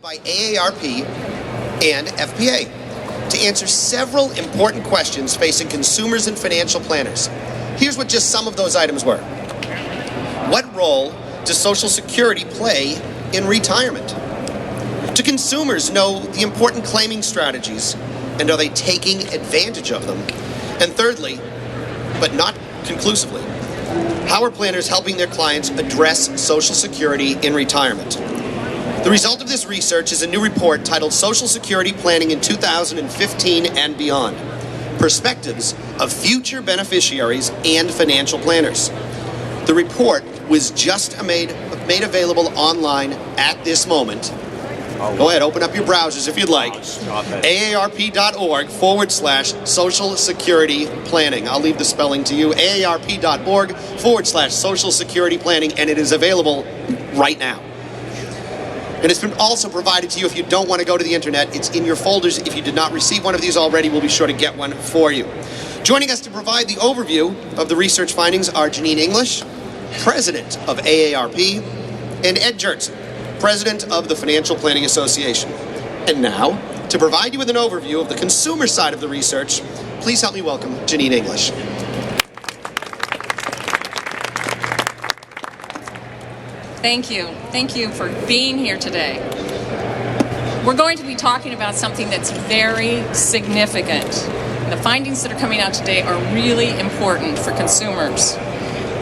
By AARP and FPA to answer several important questions facing consumers and financial planners. Here's what just some of those items were. What role does Social Security play in retirement? Do consumers know the important claiming strategies, and are they taking advantage of them? And thirdly, but not conclusively, how are planners helping their clients address Social Security in retirement? The result of this research is a new report titled Social Security Planning in 2015 and Beyond: Perspectives of Future Beneficiaries and Financial Planners. The report was just made available online at this moment. Go ahead, open up your browsers if you'd like. AARP.org/Social Security Planning. I'll leave the spelling to you. AARP.org/Social Security Planning, and it is available right now. And it's been also provided to you if you don't want to go to the internet. It's in your folders. If you did not receive one of these already, we'll be sure to get one for you. Joining us to provide the overview of the research findings are Janine English, President of AARP, and Ed Jertson, President of the Financial Planning Association. And now, to provide you with an overview of the consumer side of the research, please help me welcome Janine English. Thank you. Thank you for being here today. We're going to be talking about something that's very significant. The findings that are coming out today are really important for consumers.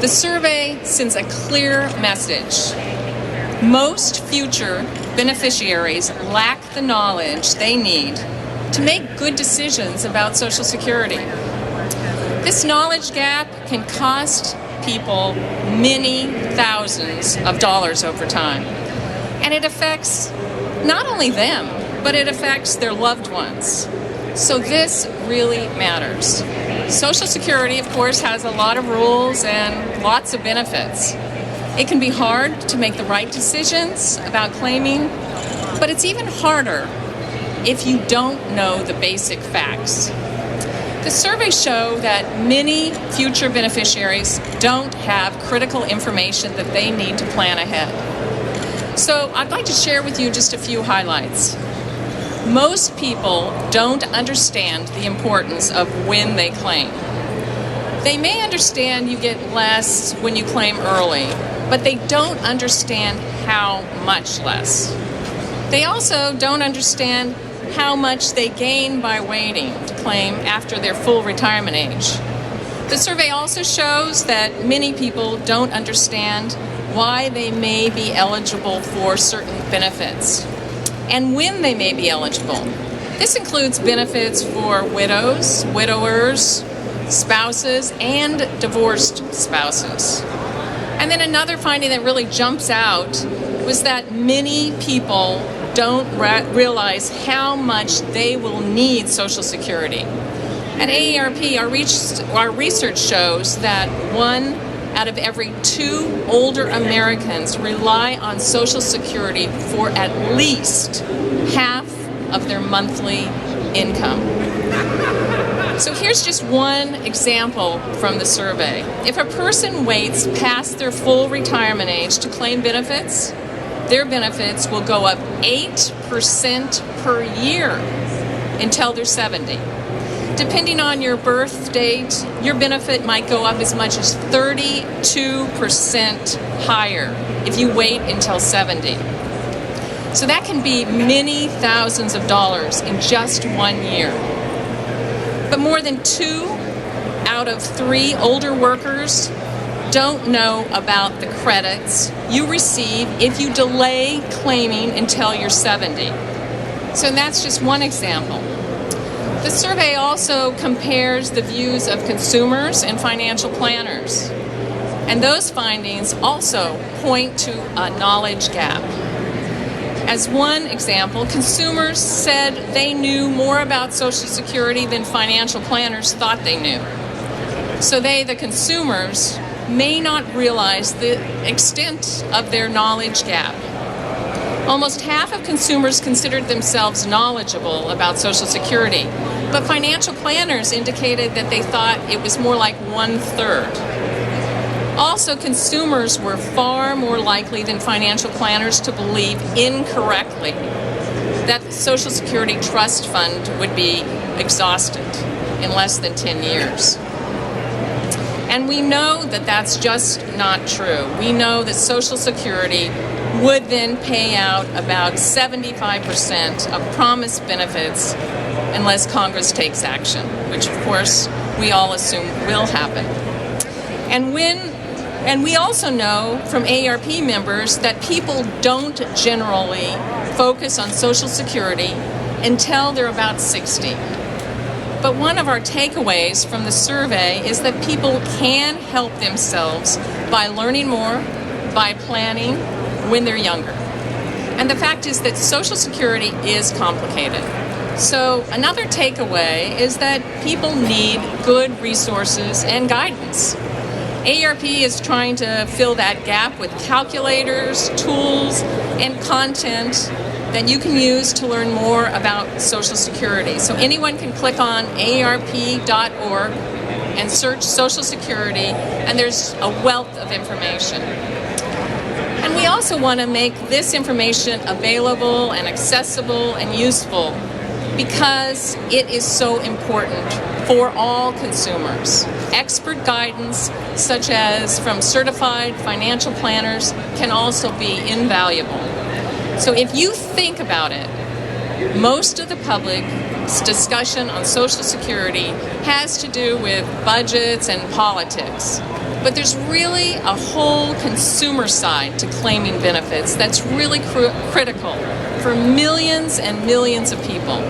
The survey sends a clear message. Most future beneficiaries lack the knowledge they need to make good decisions about Social Security. This knowledge gap can cost people many thousands of dollars over time. And it affects not only them, but it affects their loved ones. So this really matters. Social Security, of course, has a lot of rules and lots of benefits. It can be hard to make the right decisions about claiming, but it's even harder if you don't know the basic facts. The surveys show that many future beneficiaries don't have critical information that they need to plan ahead. So I'd like to share with you just a few highlights. Most people don't understand the importance of when they claim. They may understand you get less when you claim early, but they don't understand how much less. They also don't understand how much they gain by waiting to claim after their full retirement age. The survey also shows that many people don't understand why they may be eligible for certain benefits and when they may be eligible. This includes benefits for widows, widowers, spouses, and divorced spouses. And then another finding that really jumps out was that many people don't realize how much they will need Social Security. At AARP, our research shows that 1 out of every 2 older Americans rely on Social Security for at least half of their monthly income. So here's just one example from the survey. If a person waits past their full retirement age to claim benefits, their benefits will go up 8% per year until they're 70. Depending on your birth date, your benefit might go up as much as 32% higher if you wait until 70. So that can be many thousands of dollars in just 1 year. But more than 2 out of 3 older workers don't know about the credits you receive if you delay claiming until you're 70. So that's just one example. The survey also compares the views of consumers and financial planners. And those findings also point to a knowledge gap. As one example, consumers said they knew more about Social Security than financial planners thought they knew. So they, the consumers, may not realize the extent of their knowledge gap. Almost half of consumers considered themselves knowledgeable about Social Security, but financial planners indicated that they thought it was more like 1/3. Also, consumers were far more likely than financial planners to believe incorrectly that the Social Security Trust Fund would be exhausted in less than 10 years. And we know that that's just not true. We know that Social Security would then pay out about 75% of promised benefits unless Congress takes action, which of course we all assume will happen. And we also know from AARP members that people don't generally focus on Social Security until they're about 60. But one of our takeaways from the survey is that people can help themselves by learning more, by planning when they're younger. And the fact is that Social Security is complicated. So another takeaway is that people need good resources and guidance. AARP is trying to fill that gap with calculators, tools, and content that you can use to learn more about Social Security. So anyone can click on aarp.org and search Social Security, and there's a wealth of information. And we also want to make this information available and accessible and useful because it is so important for all consumers. Expert guidance, such as from certified financial planners, can also be invaluable. So if you think about it, most of the public's discussion on Social Security has to do with budgets and politics. But there's really a whole consumer side to claiming benefits that's really critical for millions and millions of people.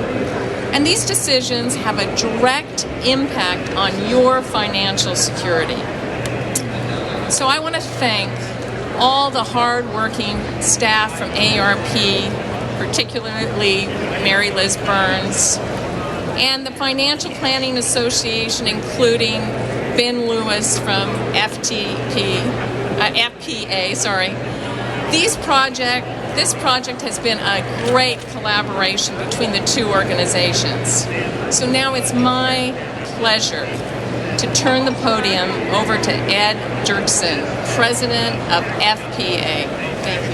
And these decisions have a direct impact on your financial security. So I want to thank all the hard-working staff from AARP, particularly Mary Liz Burns, and the Financial Planning Association, including Ben Lewis from FPA. This project has been a great collaboration between the two organizations. So now it's my pleasure to turn the podium over to Ed Dirksen, President of FPA. Thank you.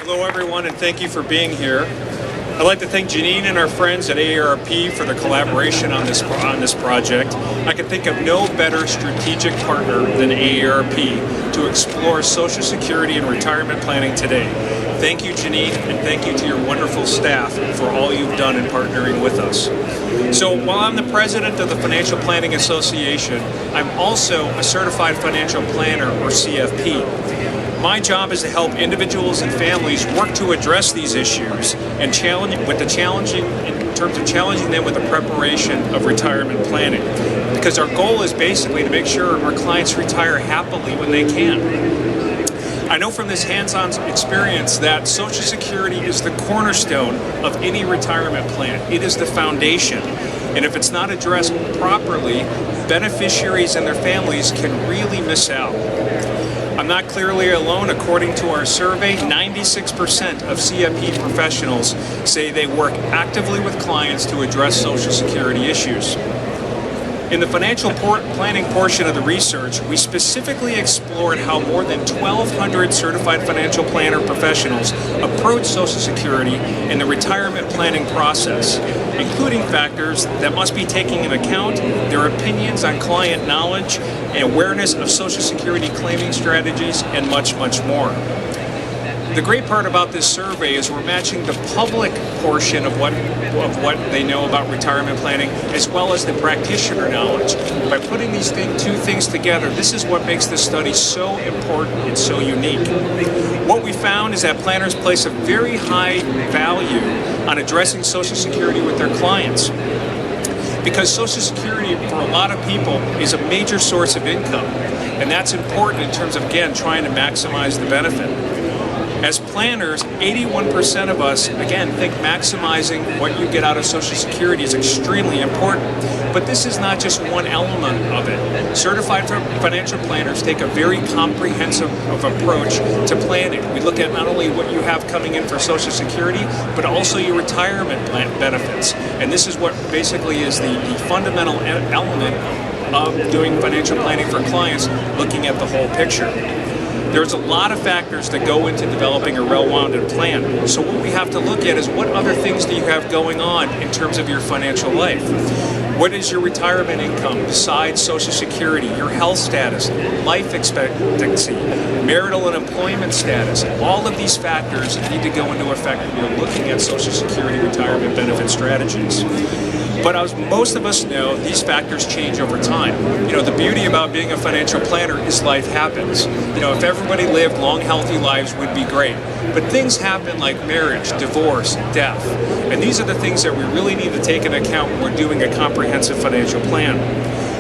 Hello, everyone, and thank you for being here. I'd like to thank Janine and our friends at AARP for the collaboration on this project. I can think of no better strategic partner than AARP to explore Social Security and retirement planning today. Thank you, Janine, and thank you to your wonderful staff for all you've done in partnering with us. So while I'm the president of the Financial Planning Association, I'm also a certified financial planner, or CFP. My job is to help individuals and families work to address these issues and challenging them with the preparation of retirement planning. Because our goal is basically to make sure our clients retire happily when they can. I know from this hands-on experience that Social Security is the cornerstone of any retirement plan. It is the foundation. And if it's not addressed properly, beneficiaries and their families can really miss out. I'm not clearly alone. According to our survey, 96% of CFP professionals say they work actively with clients to address Social Security issues. In the financial planning portion of the research, we specifically explored how more than 1,200 certified financial planner professionals approach Social Security in the retirement planning process, including factors that must be taken into account, their opinions on client knowledge, and awareness of Social Security claiming strategies, and much, much more. The great part about this survey is we're matching the public portion of what they know about retirement planning as well as the practitioner knowledge. By putting these two things together, this is what makes this study so important and so unique. What we found is that planners place a very high value on addressing Social Security with their clients. Because Social Security, for a lot of people, is a major source of income. And that's important in terms of, again, trying to maximize the benefit. As planners, 81% of us, again, think maximizing what you get out of Social Security is extremely important. But this is not just one element of it. Certified financial planners take a very comprehensive approach to planning. We look at not only what you have coming in for Social Security, but also your retirement plan benefits. And this is what basically is the fundamental element of doing financial planning for clients, looking at the whole picture. There's a lot of factors that go into developing a well-rounded plan. So what we have to look at is what other things do you have going on in terms of your financial life? What is your retirement income besides Social Security, your health status, life expectancy, marital and employment status? All of these factors need to go into effect when you're looking at Social Security retirement benefit strategies. But as most of us know, these factors change over time. The beauty about being a financial planner is life happens. If everybody lived long, healthy lives, would be great. But things happen like marriage, divorce, death. And these are the things that we really need to take into account when we're doing a comprehensive financial plan.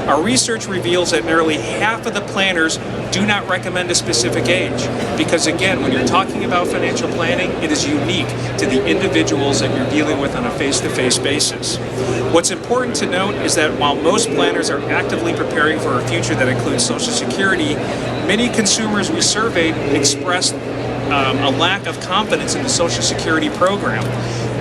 Our research reveals that nearly half of the planners do not recommend a specific age because, again, when you're talking about financial planning, it is unique to the individuals that you're dealing with on a face-to-face basis. What's important to note is that while most planners are actively preparing for a future that includes Social Security, many consumers we surveyed expressed a lack of confidence in the Social Security program.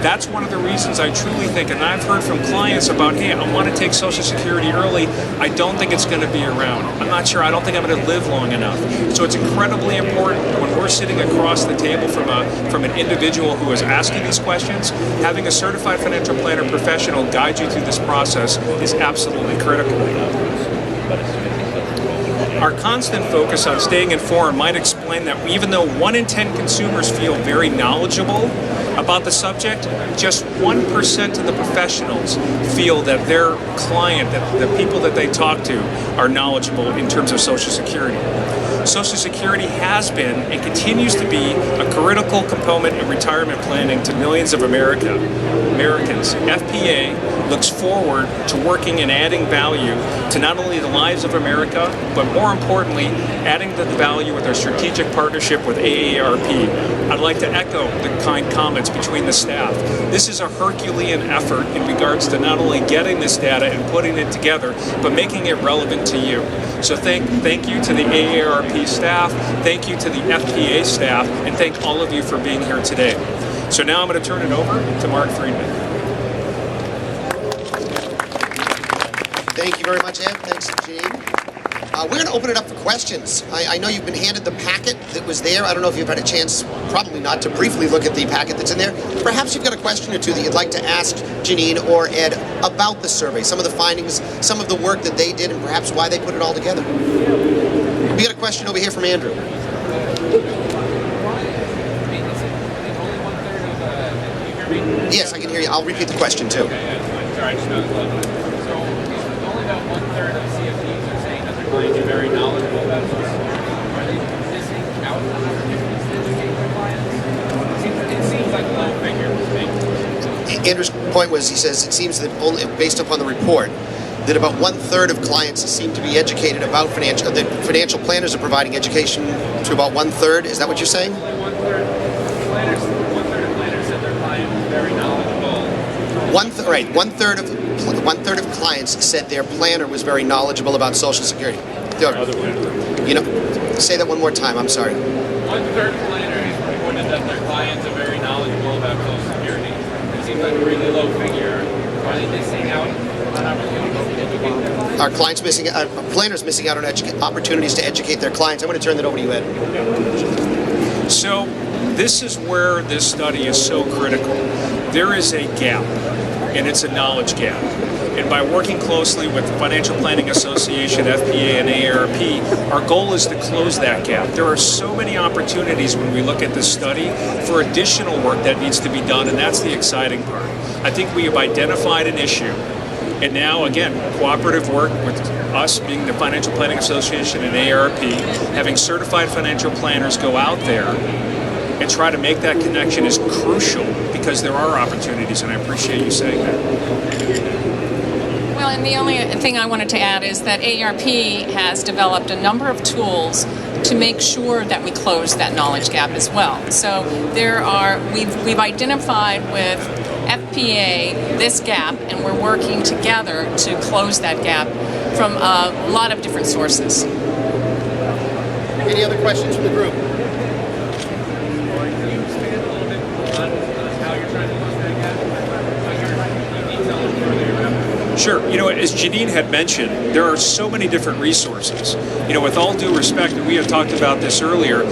That's one of the reasons I truly think, and I've heard from clients about, hey, I want to take Social Security early. I don't think it's going to be around. I'm not sure. I don't think I'm going to live long enough. So it's incredibly important when we're sitting across the table from an individual who is asking these questions, having a certified financial planner professional guide you through this process is absolutely critical. Our constant focus on staying informed might explain that even though 1 in 10 consumers feel very knowledgeable about the subject, just 1% of the professionals feel that their client, that the people that they talk to, are knowledgeable in terms of Social Security. Social Security has been and continues to be a critical component in retirement planning to millions of Americans. FPA looks forward to working and adding value to not only the lives of America, but more importantly, adding the value with our strategic partnership with AARP. I'd like to echo the kind comments between the staff. This is a Herculean effort in regards to not only getting this data and putting it together, but making it relevant to you. So thank you to the AARP staff, thank you to the FPA staff, and thank all of you for being here today. So now I'm going to turn it over to Mark Friedman. Thank you very much, Ed. Thanks, Gene. We're going to open it up for questions. I know you've been handed the packet that was there. I don't know if you've had a chance, probably not, to briefly look at the packet that's in there. Perhaps you've got a question or two that you'd like to ask Janine or Ed about the survey, some of the findings, some of the work that they did, and perhaps why they put it all together. We got a question over here from Andrew. Yes, I can hear you. I'll repeat the question, too. Sorry, so only about 1/3 of CFPs are saying that their clients are very knowledgeable about Social Security. Are they missing out on opportunities to educate their clients? It seems like a low figure to me. Andrew's point was, he says, it seems that only based upon the report, that about 1/3 of clients seem to be educated about that financial planners are providing education to about 1/3. Is that what you're saying? Only 1/3 of planners said their client was very knowledgeable. Right. One third of clients said their planner was very knowledgeable about Social Security. Say that one more time. I'm sorry. 1/3 of planners reported that their clients are very knowledgeable about Social Security. It seems like a really low figure. Are they missing out on opportunities to educate their clients? Are clients missing? Planners missing out on opportunities to educate their clients? I'm going to turn that over to you, Ed. So this is where this study is so critical. There is a gap, and it's a knowledge gap. And by working closely with the Financial Planning Association, FPA, and AARP, our goal is to close that gap. There are so many opportunities when we look at this study for additional work that needs to be done, and that's the exciting part. I think we have identified an issue, and now, again, cooperative work with us being the Financial Planning Association and AARP, having certified financial planners go out there and try to make that connection is crucial because there are opportunities, and I appreciate you saying that. Well, and the only thing I wanted to add is that AARP has developed a number of tools to make sure that we close that knowledge gap as well. So we've identified with FPA this gap, and we're working together to close that gap from a lot of different sources. Any other questions from the group? Can you expand a little bit on how you're trying to close that gap? Sure. As Janine had mentioned, there are so many different resources. With all due respect, and we had talked about this earlier,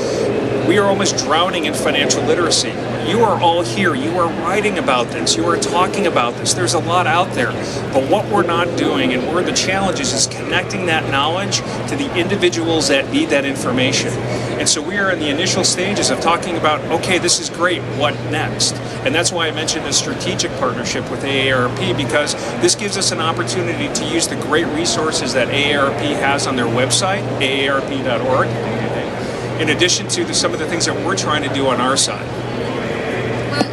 we are almost drowning in financial literacy. You are all here. You are writing about this. You are talking about this. There's a lot out there. But what we're not doing, and where the challenge is connecting that knowledge to the individuals that need that information. And so we are in the initial stages of talking about, okay, this is great. What next? And that's why I mentioned a strategic partnership with AARP, because this gives us an opportunity to use the great resources that AARP has on their website, aarp.org, in addition to some of the things that we're trying to do on our side.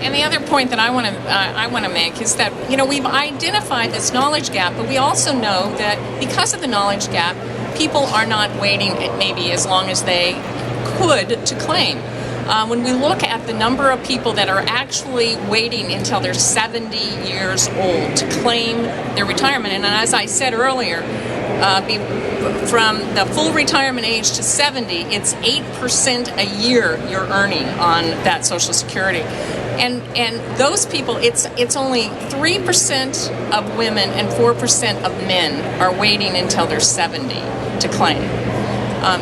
And the other point that I want to make is that we've identified this knowledge gap, but we also know that because of the knowledge gap, people are not waiting maybe as long as they could to claim. When we look at the number of people that are actually waiting until they're 70 years old to claim their retirement, and as I said earlier, from the full retirement age to 70, it's 8% a year you're earning on that Social Security. And those people, it's only 3% of women and 4% of men are waiting until they're 70 to claim.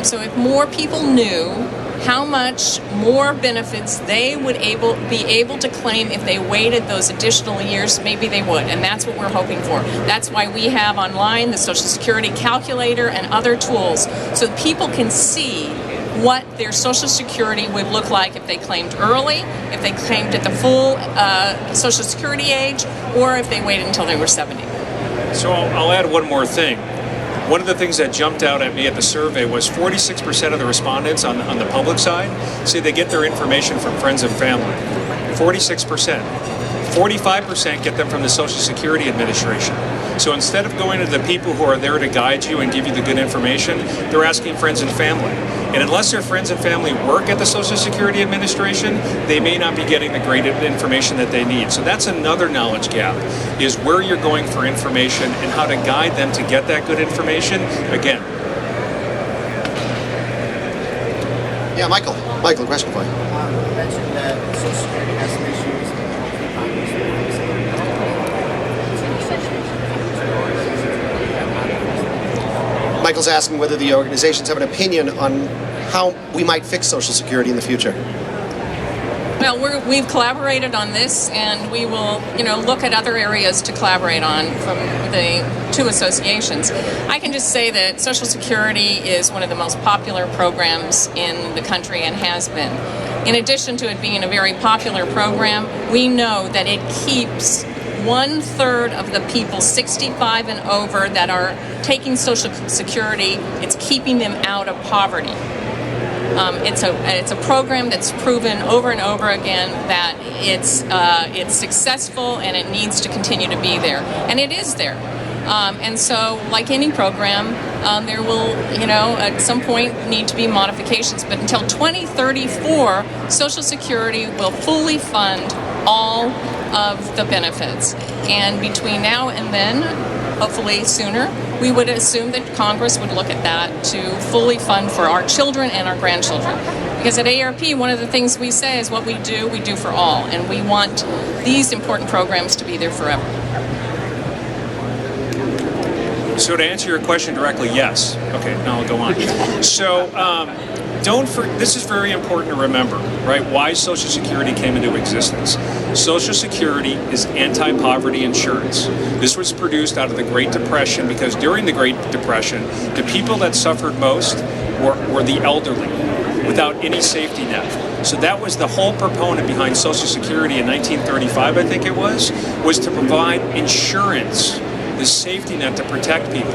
So if more people knew how much more benefits they would be able to claim if they waited those additional years, maybe they would, and that's what we're hoping for. That's why we have online the Social Security calculator and other tools, so people can see what their Social Security would look like if they claimed early, if they claimed at the full Social Security age, or if they waited until they were 70. So I'll add one more thing. One of the things that jumped out at me at the survey was 46% of the respondents on the public side say they get their information from friends and family. 46%. 45% get them from the Social Security Administration. So instead of going to the people who are there to guide you and give you the good information, they're asking friends and family. And unless their friends and family work at the Social Security Administration, they may not be getting the great information that they need. So that's another knowledge gap, is where you're going for information and how to guide them to get that good information. Again. Yeah, Michael, a question for you. You mentioned that Social Security has some issues. Michael's asking whether the organizations have an opinion on how we might fix Social Security in the future. Well, we've collaborated on this, and we will, look at other areas to collaborate on from the two associations. I can just say that Social Security is one of the most popular programs in the country and has been. In addition to it being a very popular program, we know that it keeps 1/3 of the people 65 and over that are taking Social Security, it's keeping them out of poverty. It's a program that's proven over and over again that it's successful, and it needs to continue to be there, and it is there. And so, like any program, there will, at some point need to be modifications. But until 2034, Social Security will fully fund all of the benefits. And between now and then, hopefully sooner, we would assume that Congress would look at that to fully fund for our children and our grandchildren. Because at AARP, one of the things we say is what we do for all. And we want these important programs to be there forever. So to answer your question directly, yes. Okay, now I'll go on. So this is very important to remember, right? Why Social Security came into existence. Social Security is anti-poverty insurance. This was produced out of the Great Depression because during the Great Depression, the people that suffered most were the elderly, without any safety net. So that was the whole proponent behind Social Security in 1935, I think it was to provide insurance this safety net to protect people.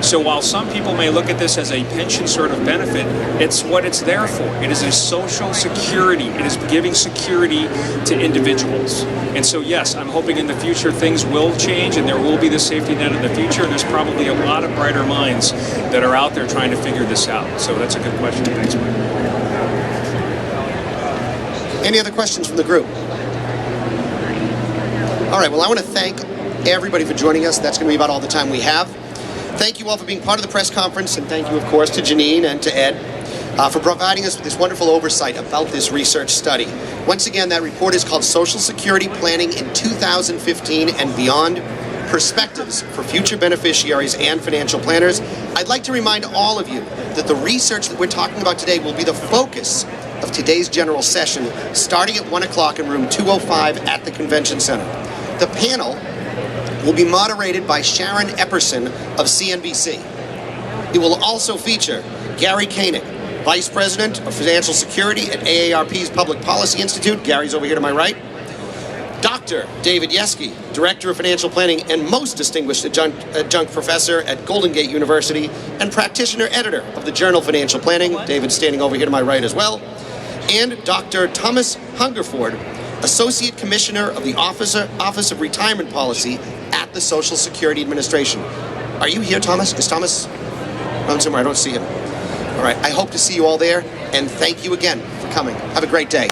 So while some people may look at this as a pension sort of benefit, it's what it's there for. It is a social security. It is giving security to individuals. And so yes, I'm hoping in the future things will change and there will be this safety net in the future, and there's probably a lot of brighter minds that are out there trying to figure this out. So that's a good question. Thanks, Mike. Any other questions from the group? All right, well, I want to thank everybody for joining us. That's going to be about all the time we have. Thank you all for being part of the press conference, and thank you, of course, to Janine and to Ed for providing us with this wonderful oversight about this research study. Once again, that report is called Social Security Planning in 2015 and Beyond, Perspectives for Future Beneficiaries and Financial Planners. I'd like to remind all of you that the research that we're talking about today will be the focus of today's general session, starting at 1 o'clock in room 205 at the Convention Center. The panel will be moderated by Sharon Epperson of CNBC. It will also feature Gary Koenig, Vice President of Financial Security at AARP's Public Policy Institute. Gary's over here to my right. Dr. David Yeske, Director of Financial Planning and most distinguished adjunct professor at Golden Gate University and practitioner editor of the journal Financial Planning. David's standing over here to my right as well. And Dr. Thomas Hungerford, Associate Commissioner of the Office of Retirement Policy at the Social Security Administration. Are you here, Thomas? Is Thomas around somewhere? I don't see him. All right, I hope to see you all there, and thank you again for coming. Have a great day.